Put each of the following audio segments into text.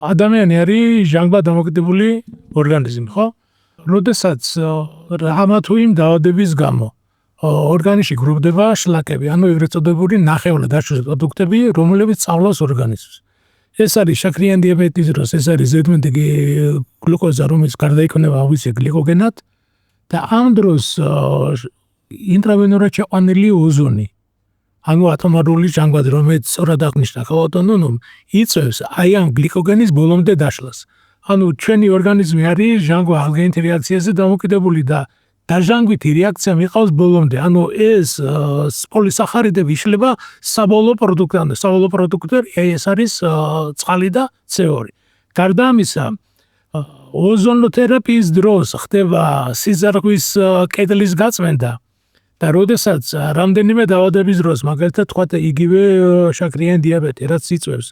ადამიანი არის ჟანგბად დამოკიდებული ორგანიზმი, ხო? როდესაც რამა თუ იმ დაავადების გამო ორგანიზმში გროვდება შლაკები, ანუ ეგრეთ წოდებული ნახევრად დაშორების პროდუქტები, რომლებიც სწავლავს ორგანიზმს. ეს არის შაქრიანი დიაბეტის დროს, ეს არის ზედმეტი გლუკოზა, რომელიც გარდაიქმნება ავიცი გლიკოგენად და ამ დროს ინტრავენორად შეყვანილი ოზონი, ანუ ატომარული ჟანგბადი, რომელიც სწორად აღნიშნა ხავატონონომ, იწვევს აი ამ გლიკოგენის ბოლომდე დაშლას. ანუ ჩვენი ორგანიზმი არის ჟანგბად-ალგენითი რეაქციაზე დამოკიდებული და დაჟანგვითი რეაქცია მიყავს ბოლომდე. ანუ ეს პოლისახარიდები იშლება საბოლოო პროდუქტამდე. საბოლოო პროდუქტი ეს არის წყალი და CO2. გარდა ამისა, ოზონოთერაპიის დროს ხდება სიზარღვის კედლის გაწმენდა და როდესაც რამდენიმე დაავადების დროს, მაგალითად თქვათ იგივე შაქრიანი დიაბეტი, რაც იწვევს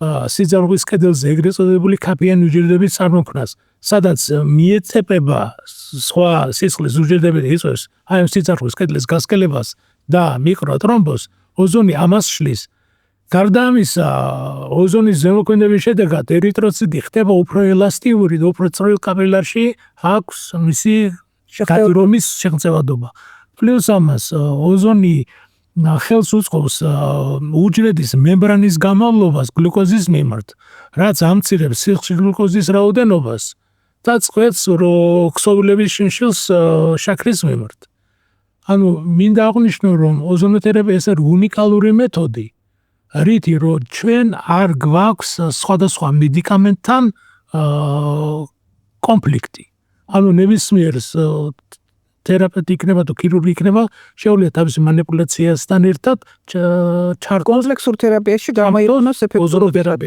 სიზარღვის კედელზე ეგრეთ წოდებული ქაფიანი უჯრედების წარმოქმნას, სადაც მიეწება სხვა სისხლის უჯრედები იწვევს აი ამ სიზარღვის კედლის გასკელებას და მიკროტრომბოზს, ოზონი ამას შლის. გარდა ამისა, ოზონის ზემოქმედების შედეგად ერითროციტი ხდება უფრო ელასტიური და უფრო წვრილ კაპილარში აქვს მისი გაძრომის შეღწევადობა. პლუს ამას, ოზონი ხელს უწყობს უჯრედის მემბრანის გამავლობას გლუკოზის მიმართ, რაც ამცირებს სისხლში გლუკოზის რაოდენობას და წყვეტს ქსოვილების შიმშილს შაქრის მიმართ. ანუ მინდა აღვნიშნო, რომ ოზონოთერაპია ეს არის უნიკალური მეთოდი, რითი რომ ჩვენ არ გვაქვს სხვადასხვა მედიკამენტთან კონფლიქტი. ანუ ნებისმიერ თერაპევტი იქნება თუ ქირურგი იქნება, შეუძლია თავისი მანიპულაციასთან ერთად კომპლექსურ თერაპიაში გამოიყენოს ეფექტური.